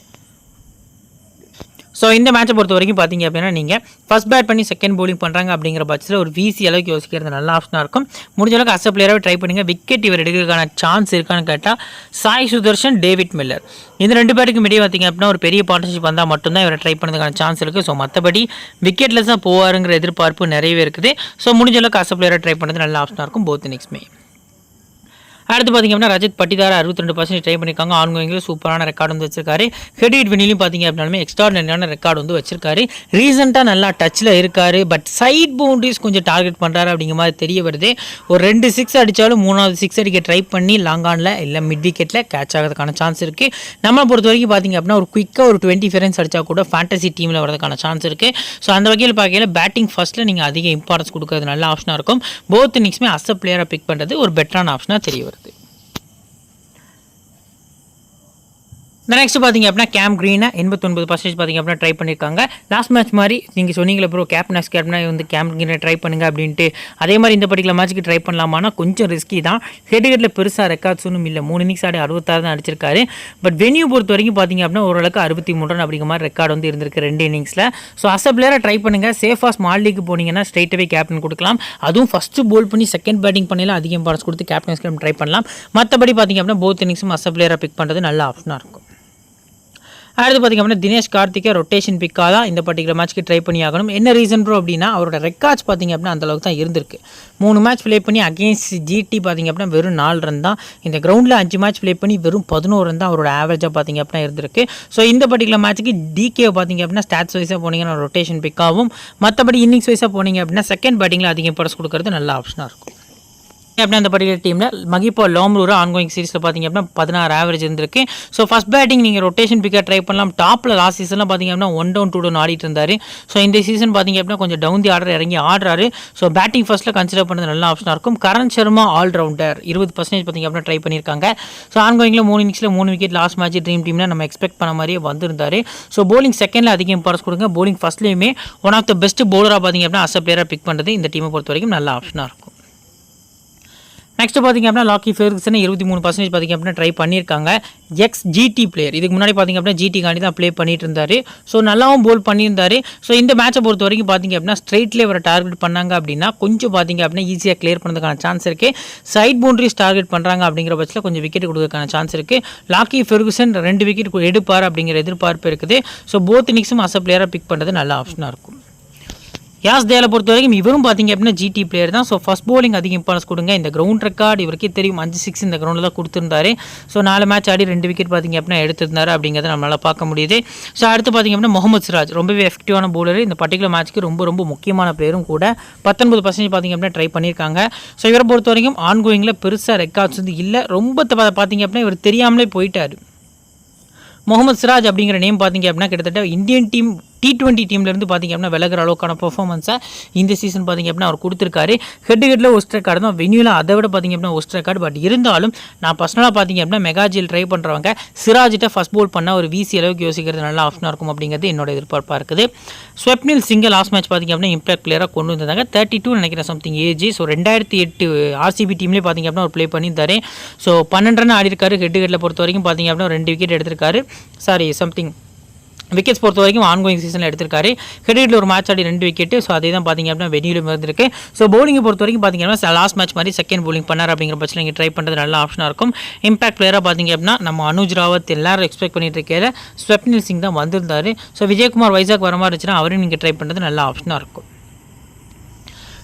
ஸோ இந்த மேட்சை பொறுத்த வரைக்கும் பார்த்திங்க அப்படின்னா நீங்கள் ஃபஸ்ட் பேட் பண்ணி செகண்ட் பவுலிங் பண்ணுறாங்க அப்படிங்கிற பட்சத்தில் ஒரு வீசி அளவுக்கு யோசிக்கிறது நல்ல ஆப்ஷனாக இருக்கும். முடிஞ்ச அளவுக்கு அஸ் பிளேயராகவே ட்ரை பண்ணுங்கள். விக்கெட் இவர் எடுக்கிறதுக்கான சான்ஸ் இருக்கான்னு கேட்டால் சாய் சுதர்ஷன், டேவிட் மில்லர் இந்த 2 பேருக்கும் இடையே பார்த்திங்க அப்படின்னா ஒரு பெரிய பார்ட்னர்ஷிப் வந்தால் மட்டும்தான் இவரை ட்ரை பண்ணுறதுக்கான சான்ஸ் இருக்குது. ஸோ மற்றபடி விக்கெட்லெஸ்ஸாக போவாருங்கிற எதிர்பார்ப்பு நிறையவே இருக்குது. ஸோ முடிஞ்ச அளவுக்கு அஸ் பிளேயராக ட்ரை பண்ணுறது நல்ல ஆப்ஷனாக இருக்கும் போத் இன்னிங்ஸுமே. அடுத்து பார்த்திங்க அப்படின்னா ரஜத் பட்டிதார் 62% ட்ரை பண்ணியிருக்காங்க. ஆன்கோயிங்கில் சூப்பரான ரெக்கார்டு வந்து வச்சிருக்காரு. ஹெட் ஹிட் வினிலையும் பார்த்திங்க அப்படின்னாலுமே எக்ஸ்ட்ராடினரியான ரெக்கார்டு வந்து வச்சிருக்காரு. ரீசெண்டாக நல்லா டச்சில் இருக்கார். பட் சைட் பவுண்டரிஸ் கொஞ்சம் டார்கெட் பண்ணுறாரு அப்படிங்கிற மாதிரி தெரிய வருது. ஒரு 2 6 அடித்தாலும் 3வது 6 அடிக்க ட்ரை பண்ணி லாங் ஆனில் இல்லை மிட் விக்கெட்டில் கேட்ச் ஆகிறதுக்கான சான்ஸ் இருக்குது. நம்மளை பொறுத்த வரைக்கும் பார்த்திங்க அப்படின்னா ஒரு குயிக்காக ஒரு 20 ரன்ஸ் அடித்தா கூட ஃபேண்டசி டீமில் வரதுக்கான சான்ஸ் இருக்குது. ஸோ அந்த வகையில் பார்க்கையில் பேட்டிங் ஃபர்ஸ்ட்டில் நீங்கள் அதிக இம்பார்ட்டன்ஸ் கொடுக்குறது நல்ல ஆப்ஷனாக இருக்கும். போத் இன்னிங்ஸுமே அஸ் அ பிளேயராக பிக் பண்ணுறது ஒரு பெட்டரான ஆப்ஷனாக தெரிய வருது. நெக்ஸ்ட் பார்த்திங்க அப்படின்னா கேம் க்ரீனை 89% பார்த்திங்க அப்படின்னா ட்ரை பண்ணியிருக்காங்க. லாஸ்ட் மேட்ச் மாதிரி நீங்கள் சொன்னீங்களே ப்ரோ கேப்டனா வந்து கேம் க்ரீனை ட்ரை பண்ணுங்க அப்படின்ட்டு, அதே மாதிரி இந்த பர்டிகுலர் மேட்ச்சுக்கு ட்ரை பண்ணலாமான்னா கொஞ்சம் ரிஸ்கி தான். ஹெட் பெருசாக ரெக்கார்ட்ஸ் ஒன்றும் இல்லை. 3 இன்னிங்ஸ் ஆடி 66 தான் அடிச்சிருக்காரு. பட் வென்யூ பொறுத்த வரைக்கும் பார்த்திங்க அப்படின்னா ஓரளவுக்கு 63 ரன் அப்படிங்கிற மாதிரி ரெக்கார்டு வந்து இருந்திருக்கு 2 இன்னிங்ஸில். ஸோ அஸ் அ பிளேயராக ட்ரை பண்ணுங்கள். சேஃபாக ஸ்மால் லீக் போனீங்கன்னா ஸ்ட்ரைட்டாகவே கேப்டன் கொடுக்கலாம். அதுவும் ஃபஸ்ட்டு போல் பண்ணி செகண்ட் பேட்டிங் பண்ணலாம் அதிக இம்பார்ட்டன்ஸ் கொடுத்து கேப்டன் ட்ரை பண்ணலாம். மற்றபடி பார்த்திங்க அப்படின்னா போத் இன்னிங்ஸும் அஸ் அ பிளேயராக பிக் பண்ணுறது நல்ல ஆப்ஷனாக இருக்கும். அடுத்து பார்த்திங்க அப்படின்னா தினேஷ் கார்த்திகை ரொட்டேஷன் பிக்காக தான் இந்த பர்டிகுலர் மேட்ச்க்கு ட்ரை பண்ணி ஆகணும். என்ன ரீசன் ப்ரோ அப்படின்னா அவரோட ரெக்கார்ட்ஸ் பார்த்திங்க அப்படின்னா அந்தளவுக்கு தான் இருந்திருக்கு. 3 மேட்ச் ப்ளே பண்ணி அகேன்ஸ்ட் ஜிடி பார்த்திங்க அப்படின்னா வெறும் 4 ரன் தான். இந்த கிரவுண்டில் 5 மேட்ச் ப்ளே பண்ணி வெறும் 11 ரன் தான் அவரோட ஆவரேஜாக பார்த்திங்க அப்படின்னா இருந்திருக்கு. ஸோ இந்த பர்டிகுலர் மேட்ச்சுக்கு டிகே பார்த்திங்க அப்படின்னா ஸ்டாட்ஸ் வைஸாக போனீங்கன்னா ரொட்டேஷன் பிக்காகவும், மற்றபடி இன்னிங்ஸ் வைஸாக போனீங்க அப்படின்னா செகண்ட் பேட்டிங்கில் அதிக இம்பார்ட்டன்ஸ் கொடுக்கறது நல்ல ஆப்ஷனாக இருக்கும். அப்படின்னா அந்த பர்டிகுலர் டீமில் மகிப்பா லாம்ரூர் ஆன்கோயிங் சீரிஸில் பார்த்திங்க அப்படின்னா 16 ஆவரேஜ் இருந்திருக்கு. ஸோ ஃபஸ்ட் பேட்டிங் நீங்கள் ரொட்டேஷன் பிக்காக ட்ரை பண்ணலாம். டாப்பில் லாஸ்ட் சீசனில் பார்த்திங்க அப்படின்னா 1 down 2 down ஆடிட்டு இருந்தார். ஸோ இந்த சீசன் பார்த்திங்க அப்படின்னா கொஞ்சம் டவுன் தி ஆர்டர் இறங்கி ஆடுறாரு. ஸோ பேட்டிங் ஃபர்ஸ்ட்டில் கன்சிடர் பண்ணுறது நல்ல ஆப்ஷனாக இருக்கும். கரண் சர்மா ஆல்ரவுண்டர் 20% பார்த்திங்க அப்படின்னா ட்ரை பண்ணியிருக்காங்க. ஸோ ஆன்கோயிங்கில் 3 இன்னிங்ஸில் 3 விக்கெட் லாஸ்ட் மேட்ச் ட்ரீம் டீமில் நம்ம எக்ஸ்பெக்ட் பண்ண மாதிரியே வந்திருந்தார். ஸோ போலிங் செகண்டில் அதிக இம்பார்ட்டன்ஸ் கொடுங்க. போலிங் ஃபர்ஸ்ட்லேயுமே ஒன் ஆஃப் த பெஸ்ட் பவுலராக பார்த்திங்க அப்படின்னா அஸ் அ பிளேயராக பிக் பண்ணுறது இந்த டீமை பொறுத்த வரைக்கும் நல்ல ஆப்ஷனாக இருக்கும். நெக்ஸ்ட் பார்த்திங்க அப்படின்னா லாக்கி ஃபெர்குசன் 23% பார்த்திங்க அப்படின்னா ட்ரை பண்ணியிருக்காங்க. GT player. இதுக்கு முன்னாடி பார்த்திங்க அப்படின்னா ஜிடி காண்டி தான் ப்ளே பண்ணிட்டு இருந்தார். ஸோ நல்லாவும் போல் பண்ணியிருந்தார். ஸோ இந்த மேட்சை பொறுத்த வரைக்கும் பார்த்திங்க அப்படின்னா ஸ்ட்ரைட்லேயே வர டார்கெட் பண்ணாங்க அப்படின்னா கொஞ்சம் பார்த்திங்க அப்படின்னா ஈஸியாக கிளியர் பண்ணுறதுக்கான சான்ஸ் இருக்குது. சைட் பவுண்டரிஸ் டார்கெட் பண்ணுறாங்க அப்படிங்கிற பட்சத்தில் கொஞ்சம் விக்கெட் கொடுக்கறதுக்கான சான்ஸ் இருக்குது. லாக்கி ஃபெர்குசன் 2 விக்கெட் எடுப்பார் அப்படிங்கிற எதிர்பார்ப்பு இருக்குது. ஸோ போத் இன்னிங்ஸும் அஸ் அ பிளேயராக பிக் பண்ணுறது நல்ல ஆப்ஷனாக இருக்கும். யாஸ் தேலை பொறுத்த வரைக்கும் இவரும் பார்த்திங்க அப்படின்னா ஜிடி பிளேயர் தான். ஸோ ஃபஸ்ட் போலிங் அதிக இம்பார்ட்டன்ஸ் கொடுங்க. இந்த கிரவுண்ட் ரெக்கார்டு இவருக்கே தெரியும். 5-6 இந்த கிரவுண்டில் தான் கொடுத்துருந்தாரு. ஸோ 4 மேட்ச் ஆடி 2 விக்கெட் பார்த்திங்க அப்படின்னா எடுத்திருந்தாரு அப்படிங்கிறத நம்மளால் பார்க்க முடியுது. ஸோ அடுத்து பார்த்திங்க அப்படின்னா முகமது சிராஜ் ரொம்பவே எஃபெக்டிவான பவுலர். இந்த பர்டிகுலர் மேட்ச்க்கு ரொம்ப முக்கியமான பிளேயரும் கூட. 19% பார்த்திங்க அப்படின்னா ட்ரை பண்ணியிருக்காங்க. ஸோ இவரை பொறுத்த வரைக்கும் ஆன்கோயிங்கில் பெருசாக ரெக்கார்ட்ஸ் வந்து இல்லை. ரொம்ப பார்த்திங்க அப்படின்னா இவர் தெரியாமலே போயிட்டார். முகமது சிராஜ் அப்படிங்கிற நேம் பார்த்திங்க அப்படின்னா கிட்டத்தட்ட இந்தியன் டீம் T20 டீம்லேருந்து பார்த்திங்க அப்படின்னா விலகிற அளவுக்கான பெர்ஃபார்மன்ஸை இந்த சீசன் பார்த்திங்க அப்படின்னா அவர் கொடுத்துருக்காரு. ஹெட்டில் ஒஸ்ட் ரெக்கார்டு தான். வென்யூவில் அதை விட பார்த்திங்க அப்படின்னா ஒஸ்ட் ரெக்கார்டு. பட் இருந்தாலும் நான் பர்சனலாக பார்த்திங்க அப்படின்னா மெகாஜில் ட்ரை பண்ணுறவங்க சிராஜிட்ட ஃபஸ்ட் போல் பண்ண ஒரு வீசி அளவுக்கு யோசிக்கிறது நல்ல ஆப்ஷனாக இருக்கும் அப்படிங்கிறது என்னோட எதிர்பார்ப்பாக இருக்குது. ஸ்வெப்னில் சிங்கிள் லாஸ்ட் மேட்ச் பார்த்திங்க அப்படின்னா இம்பாக்ட் பிளேயராக கொண்டு வந்தாங்க. 32 நினைக்கிறேன் சம்திங் ஏஜ். ஸோ 2008 ஆர்சிபி டீம்லேயே பார்த்திங்க அப்படின்னா ஒரு ப்ளே பண்ணியிருந்தாரு. ஸோ 12 ரன் ஆடி இருக்காரு. ஹெட்டில் பொறுத்த வரைக்கும் பார்த்திங்க அப்படின்னா 2 விக்கெட் எடுத்திருக்காரு. விக்கெட்ஸ் பொறுத்த வரைக்கும் ஆன்கோயிங் சீசனில் எடுத்திருக்காரு. ஹெட்டில் ஒரு மேட்ச் ஆடி 2 விக்கெட்டு. ஸோ அதே தான் பார்த்திங்க அப்படின்னா வெனியூலும் இருந்திருக்கு. ஸோ பவுலிங்கை பொறுத்த வரைக்கும் பார்த்திங்க அப்படின்னா லாஸ்ட் மேட்ச் மாதிரி செகண்ட் பவுலிங் பண்ணார் அப்படிங்கிற பட்சத்தில் நீங்கள் ட்ரை பண்ணுறது நல்ல ஆப்ஷனாக இருக்கும். இம்பாக்ட் பிளேயராக பார்த்திங்க அப்படின்னா நம்ம அனுஜ் ராவத் எல்லாரும் எக்ஸ்பெக்ட் பண்ணிட்டு இருக்கையில் ஸ்வெப்னில் சிங் தான் வந்திருந்தார். ஸோ விஜயகுமார் வைசாக் வர மாதிரி இருந்துச்சுன்னா அவரையும் நீங்கள் ட்ரை பண்ணுறது நல்ல ஆப்ஷனாக இருக்கும்.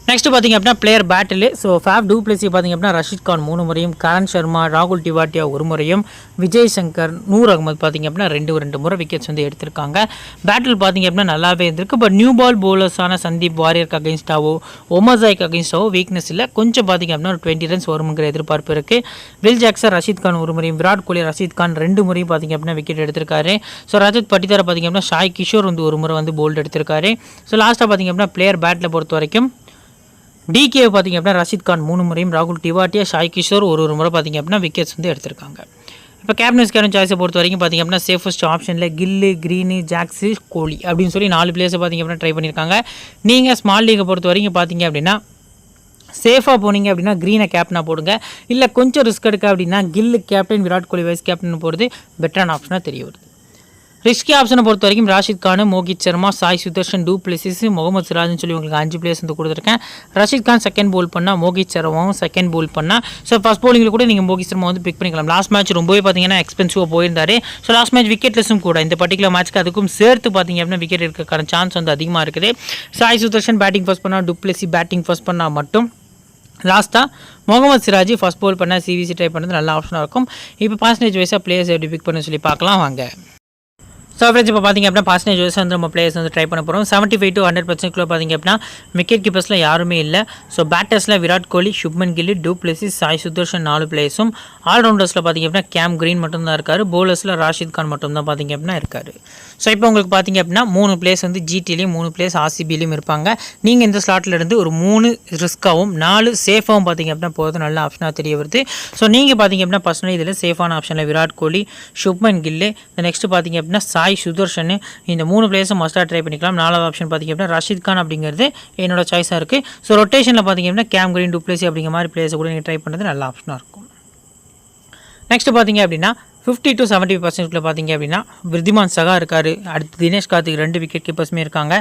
நெக்ஸ்ட் பார்த்திங்க அப்படின்னா player battle. So ஃபேப் two Plessis பார்த்திங்க அப்படின்னா ரஷீத் கான் 3 முறையும், கரண் சர்மா, ராகுல் டிவாட்டியா 1 முறையும், விஜய் சங்கர், நூர் அகமது பார்த்திங்க அப்படின்னா 2 முறை விக்கெட்ஸ் வந்து எடுத்திருக்காங்க. பேட்டில் பார்த்திங்க அப்படின்னா நல்லாவே இருந்திருக்கு. பட் நியூ பால் பவுலர்ஸான சந்தீப் வாரியருக்கு அகேன்ஸ்டாவோ ஒமர்சாய்க்கு அகேன்ஸ்டாவோ வீக்னஸ் இல்லை. கொஞ்சம் பார்த்திங்க அப்படின்னா ஒரு 20 ரன்ஸ் வருங்கிற எதிர்பார்ப்பு இருக்குது. வில் ஜாக்சன் ரஷீத் கான் 1 முறையும், விராட் கோலி ரஷீத் கான் 2 முறையும் பார்த்திங்க அப்படின்னா விக்கெட் எடுத்திருக்காரு. ஸோ ரஜத் பட்டிதாரை பார்த்திங்க அப்படின்னா ஷாய் கிஷோர் வந்து 1 முறை வந்து போல்டு எடுத்திருக்காரு. ஸோ லாஸ்ட்டாக பார்த்திங்க அப்படின்னா பிளேயர் பேட்டில் பொறுத்த வரைக்கும் டிகே பார்த்திங்க அப்படின்னா ரஷீத் கான் 3 முறையும், ராகுல் டிவாட்டியா, ஷாய் கிஷோர் ஒரு முறை பார்த்திங்க அப்படின்னா விக்கெட்ஸ் வந்து எடுத்திருக்காங்க. இப்போ கேப்டன்ஸ்காரன் சாய்ஸை பொறுத்த வரைக்கும் பார்த்திங்க அப்படின்னா சேஃபஸ்ட் ஆப்ஷனில் கில்லு, க்ரீனு, ஜாக்ஸு, கோலி அப்படின்னு சொல்லி 4 பிளேயர்ஸை பார்த்திங்க அப்படின்னா ட்ரை பண்ணியிருக்காங்க. நீங்கள் ஸ்மால் லீகை பொறுத்த வரைக்கும் பார்த்திங்க அப்படின்னா சேஃபாக போனீங்க அப்படின்னா க்ரீனை கேப்டனாக போடுங்க. இல்லை கொஞ்சம் ரிஸ்க் எடுக்க அப்படின்னா கில்லு captain, Virat Kohli vice captain போகிறது பெட்டரான ஆப்ஷனாக தெரிய வருது. ரிஸ்கி ஆப்ஷனை பொறுத்த வரைக்கும் ராஷித் கான், மோகித் சர்மா, சாய் சுதர்ஷன், டூ பிளேசிஸ், முகமது சிராஜ்னு சொல்லி உங்களுக்கு 5 பிளேஸ் வந்து கொடுத்துருக்கேன். ரஷித் கான் செகண்ட் போல் பண்ணால், மோகித் சர்மாவும் செகண்ட் போல் பண்ணால். ஸோ ஃபஸ்ட் போலிங்கில் கூட நீங்கள் மோகித் சர்மா வந்து பிக் பண்ணிக்கலாம். லாஸ்ட் மேட்ச் ரொம்பவே பார்த்தீங்கன்னா எக்ஸ்பென்சிவாக போயிருந்தாரு. ஸோ லாஸ்ட் மேட்ச் விக்கெட்லெஸும் கூட. இந்த பர்டிகுலர் மேட்ச்க்கு அதுக்கும் சேர்த்து பார்த்தீங்க அப்படின்னா விக்கெட் எடுக்கிறதுக்கான சான்ஸ் வந்து அதிகமாக இருக்குது. சாய் சுதர்ஷன் பேட்டிங் ஃபர்ஸ்ட் பண்ணால், டூ பிளேசி பேட்டிங் ஃபர்ஸ்ட் பண்ணால் மட்டும் லாஸ்ட்டாக முகமது சிராஜ் ஃபஸ்ட் போல் பண்ண சிவிசி ட்ரை பண்ணுறது நல்ல ஆப்ஷனாக இருக்கும். இப்போ பர்சன்டேஜ் வைஸாக பிளேயர்ஸ் எப்படி பிக் பண்ண சொல்லி பார்க்கலாம் வாங்க. ஸோ ஃப்ரெண்ட்ஸ் இப்போ பார்த்திங்க அப்படின்னா பர்சன்டேஜ் வைஸ் வந்து நம்ம பிளேயர்ஸ் வந்து ட்ரை பண்ண போகிறோம். 75 to 100% பார்த்திங்க அப்படின்னா விக்கெட் கீப்பர்ஸில் யாருமே இல்லை. ஸோ பேட்டர்ஸில் விராட் கோலி, சுப்மன் கில், டூ பிளேசிஸ், சாய் சுதர்ஷன் 4 பிளேயர்ஸும். ஆல்ரவுண்டர்ஸில் பார்த்திங்க அப்படின்னா கேம் கிரீன் மட்டும்தான் இருக்கார். பவுலர்ஸில் ராஷித் கான் மட்டும்தான் பார்த்திங்க அப்படின்னா இருக்கார். ஸோ இப்போ உங்களுக்கு பார்த்திங்க அப்படின்னா 3 பிளேஸ் வந்து ஜிடிலையும் 3 பிளேஸ் ஆர்சிபிலையும் இருப்பாங்க. நீங்கள் இந்த ஸ்லாட்டில் இருந்து ஒரு 3 ரிஸ்க்காகவும் 4 சேஃபாகவும் பார்த்திங்க அப்படின்னா போகிறது நல்ல ஆப்ஷனாக தெரிய வருது. ஸோ நீங்கள் பார்த்திங்க அப்படின்னா பர்சனலி இதில் சேஃபான ஆப்ஷனில் விராட் கோலி, சுப்மன் கில், நெக்ஸ்ட் பார்த்திங்க அப்படின்னா சாய் சுதர்ஷன், இந்த 3 பிளேயர்ஸும் மஸ்ட்டாக ட்ரை பண்ணிக்கலாம். 4வது ஆப்ஷன் பார்த்திங்க அப்படின்னா ரஷீத் கான் அப்படிங்கிறது என்னோட சாய்ஸாக இருக்குது. ஸோ ரொட்டேஷனில் பார்த்திங்க அப்படின்னா கேம் கிரீன், டூப்ளேசி அப்படிங்கிற மாதிரி பிளேயர்ஸை கூட நீங்கள் ட்ரை பண்ணுறது நல்ல ஆப்ஷனாக இருக்கும். நெக்ஸ்ட் பார்த்திங்க அப்படின்னா 50 to 70% பார்த்திங்க அப்படின்னா விருத்திமான் சகா இருக்கார். அடுத்து தினேஷ் கார்த்திக் 2 விக்கெட் கீப்பர்ஸுமே இருக்காங்க.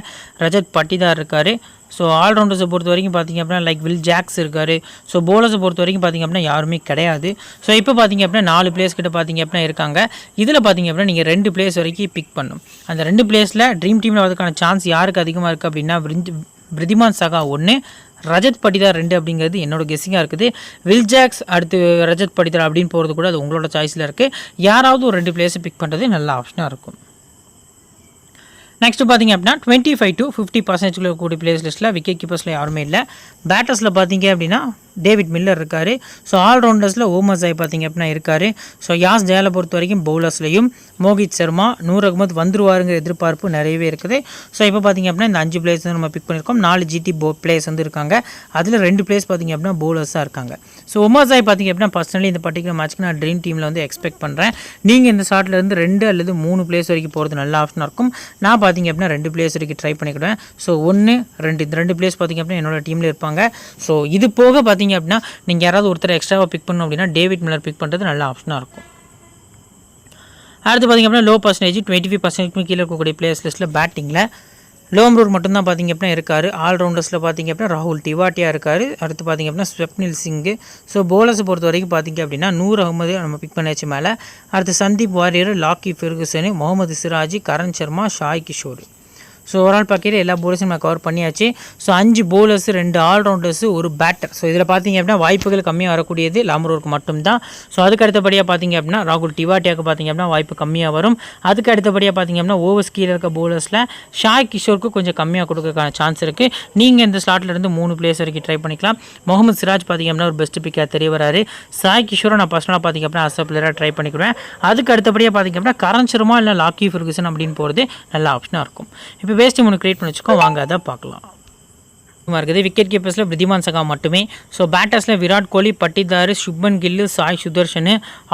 ரஜத் பட்டிதார் இருக்கார். ஸோ ஆல்ரவுண்டர்ஸை பொறுத்த வரைக்கும் பார்த்திங்க அப்படின்னா லைக் வில் ஜாக்ஸ் இருக்கார். ஸோ போலர்ஸை பொறுத்த வரைக்கும் பார்த்திங்க அப்படின்னா யாருமே கிடையாது. ஸோ இப்போ பார்த்திங்க அப்படின்னா 4 பிளேயர்ஸ் கிட்ட பார்த்திங்க அப்படின்னா இருக்காங்க. இதில் பார்த்திங்க அப்படின்னா நீங்கள் 2 பிளேயர்ஸ் வரைக்கும் பிக் பண்ணணும். அந்த 2 பிளேயர்ஸில் ட்ரீம் டீமில் வரதுக்கான சான்ஸ் யாருக்கு அதிகமாக இருக்குது அப்படின்னா விருத்திமான் சகா 1, ரஜத் பட்டிதார் 2 அப்படிங்கிறது என்னோட கெஸ்ஸிங்காக இருக்குது. வில் ஜாக்ஸ் அடுத்து ரஜத் பட்டிதார் அப்படின்னு போகிறது கூட அது உங்களோட சாய்ஸில் இருக்குது. யாராவது ஒரு 2 பிளேயர்ஸை பிக் பண்ணுறது நல்ல ஆப்ஷனாக இருக்கும். நெக்ஸ்ட் பார்த்திங்க அப்படின்னா 25 to 50% இருக்கக்கூடிய பிளேயர்ஸ் லிஸ்ட்டில் விக்கெட் கீப்பர்ஸில் யாருமே இல்லை. பேட்டர்ஸில் பார்த்திங்க அப்படின்னா டேவிட் மில்லர் இருக்கார். ஸோ ஆல்ரவுண்டர்ஸில் ஓமசாய் பார்த்திங்க அப்படின்னா இருக்கார். ஸோ யாஸ் ஜெயாலை பொறுத்த வரைக்கும் பவுலர்ஸ்லையும் மோகித் சர்மா, நூர் அகமது வந்துருவாருங்கிற எதிர்பார்ப்பு நிறையவே இருக்குது. ஸோ இப்போ பார்த்திங்க அப்படின்னா இந்த 5 பிளேயர்ஸ் வந்து நம்ம பிக் பண்ணியிருக்கோம். 4 ஜிடி பிளேயர்ஸ் வந்து இருக்காங்க. அதில் 2 பிளேயர்ஸ் பார்த்திங்க அப்படின்னா பவுலர்ஸாக இருக்காங்க. ஸோ ஓமசாய் பார்த்திங்க அப்படின்னா பர்சனலி இந்த பர்டிகுலர் மேட்ச்க்கு நான் ட்ரீம் டீமில் வந்து எக்ஸ்பெக்ட் பண்ணுறேன். நீங்கள் இந்த ஷாட்டில் இருந்து 2 அல்லது 3 பிளேயர்ஸ் வரைக்கும் போகிறது நல்ல ஆப்ஷனாக இருக்கும். நான் பார்த்திங்க அப்படின்னா 2 பிளேயர்ஸ் வரைக்கும் ட்ரை பண்ணிக்கிடுவேன். ஸோ 1, 2 இந்த 2 பிளேயர்ஸ் பார்த்திங்க அப்படின்னா என்னோட டீமில் இருப்பாங்க. ஸோ இது போக பார்த்திங்க அப்படின்னா நீங்கள் யாராவது ஒருத்தர் எக்ஸ்ட்ராவாக பிக் பண்ணணும் அப்படின்னா டேவிட் மில்லர் பிக் பண்ணுறது நல்ல ஆப்ஷனாக இருக்கும். அடுத்து பார்த்திங்க அப்படின்னா லோ பர்சன்டேஜ் 25% கீழே இருக்கக்கூடிய பிளேயர்ஸ் லிஸ்ட்டில் பேட்டிங்கில் லோம்ரூர் மட்டும்தான் பார்த்திங்க அப்படின்னா இருக்கார். ஆல்ரவுண்டர்ஸில் பார்த்திங்க அப்படின்னா ராகுல் திவாட்டியா இருக்கார். அடுத்து பார்த்திங்க அப்படின்னா ஸ்வப்னில் சிங்கு. ஸோ போலர்ஸை பொறுத்த வரைக்கும் பார்த்திங்க அப்படின்னா நூர் அகமது நம்ம பிக் பண்ணியாச்சு மேலே. அடுத்து Sandeep Warrier, Lockie Ferguson, Mohammed Siraj, Karn Sharma, Sai Kishore. So overall பார்க்கல எல்லா போலர்ஸும் நான் கவர் பண்ணியாச்சு. ஸோ 5 போலர்ஸ், 2 ஆல்ரவுண்டர்ஸு, ஒரு பேட்டர். ஸோ இதில் பார்த்திங்க அப்படின்னா வாய்ப்புகள் கம்மியாக வரக்கூடியது லாம்ரோருக்கு மட்டும்தான். ஸோ அதுக்கு அடுத்தபடியாக பார்த்திங்க அப்படின்னா ராகுல் டிவாட்டியாவுக்கு பார்த்திங்க அப்படின்னா வாய்ப்பு கம்மியாக வரும். அதுக்கு அடுத்தபடியாக பார்த்திங்க அப்படின்னா ஓவர்ஸ் கீழே இருக்க போலர்ஸில் ஷாய் கிஷோருக்கு கொஞ்சம் கம்மியாக கொடுக்கறதுக்கான சான்ஸ் இருக்குது. நீங்கள் இந்த ஸ்லாட்டில் இருந்து 3 பிளேயர்ஸ் வரைக்கும் ட்ரை பண்ணிக்கலாம். முகமது சிராஜ் பார்த்திங்க அப்படின்னா ஒரு பெஸ்ட் பிக்காக தெரிய வராரு. சாய் கிஷோரை நான் பர்சனலாக பார்த்திங்க அப்படின்னா அஸ் பிளேயராக ட்ரை பண்ணிக்கிறேன். அதுக்கு அடுத்தபடியாக பார்த்திங்க அப்படின்னா கரண் சர்மா இல்லை லாக்கி ஃபெர்குசன் அப்படின்னு போகிறது நல்ல ஆப்ஷனாக இருக்கும். இப்போ வேஸ்ட் ஒன்று கிரியேட் பண்ணி வச்சுக்கோ, வாங்க அதை பார்க்கலாம். இருக்குது விக்கெட் கீப்பர்ஸில் விருத்திமான் சகா மட்டுமே. ஸோ பேட்டர்ஸில் விராட் கோலி, பட்டிதார், சுப்மன் கில், சாய் சுதர்ஷன்.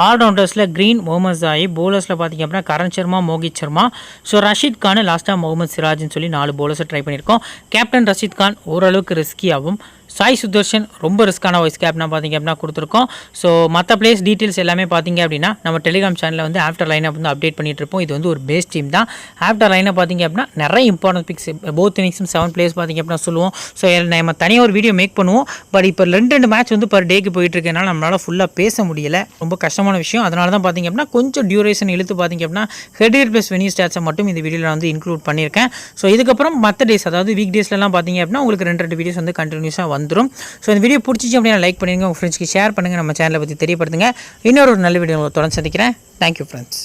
ஆல்ரவுண்டர்ஸில் கிரீன், முகமது சாய். பவுலர்ஸில் பார்த்திங்க அப்படின்னா கரண் சர்மா, மோகித் சர்மா. ஸோ ரஷீத் கான், லாஸ்ட்டாக முகமது சிராஜ்னு சொல்லி 4 பவுலர்ஸை ட்ரை பண்ணியிருக்கோம். கேப்டன் ரஷீத் கான் ஓரளவுக்கு ரிஸ்கியாகவும், சாய் சுதர்ஷன் ரொம்ப ரிஸ்க்கான வைஸ் கேப்டனாக பார்த்திங்க அப்படின்னா கொடுத்துருக்கோம். ஸோ மற்ற பிளேஸ் டீட்டெயில்ஸ் எல்லாமே பார்த்திங்க அப்படின்னா நம்ம டெலிகிராம் சேனலில் வந்து ஆஃப்டர் லைனை வந்து அப்டேட் பண்ணிட்டு இருப்போம். இது வந்து ஒரு பேஸ் டீம் தான். ஆஃப்டர் லைனை பார்த்திங்க அப்படின்னா நிறைய இம்பார்ட்டன்ட் பிக்ஸ் போத் இன்னிங்ஸும் 7 பிளேஸ் பார்த்திங்க அப்படின்னா சொல்லுவோம். ஸோ நம்ம தனியாக ஒரு வீடியோ மேக் பண்ணுவோம். பட் இப்போ 2 மேட்ச் வந்து பர் டேக்கு போயிட்டுருக்கனால நம்மளால் ஃபுல்லாக பேச முடியலை. ரொம்ப கஷ்டமான விஷயம். அதனால தான் பார்த்திங்க அப்படின்னா கொஞ்சம் டியூரேஷன் இழுத்து பார்த்திங்க அப்படின்னா ஹெட்ரேட் ப்ளஸ் வெனியூ ஸ்டாட்ஸை மட்டும் இந்த வீடியோவில் வந்து இன்க்ளூட் பண்ணியிருக்கேன். ஸோ இதுக்கப்புறம் மற்ற டேஸ் அதாவது வீக் டேஸ்லாம் பார்த்திங்க அப்படின்னா உங்களுக்கு 2 வீடியோஸ் வந்து கண்டினியூஸாக வந்துடும். ஸோ இந்த வீடியோ பிடிச்சிச்சு அப்படின்னா லைக் பண்ணுங்கள், உங்கள் ஃப்ரெண்ட்ஸ்க்கு ஷேர் பண்ணுங்கள், நம்ம சேனலை பற்றி தெரியப்படுத்துங்க. இன்னொரு நல்ல வீடியோ தொடர்ந்து சந்திக்கிறேன். Thank you friends.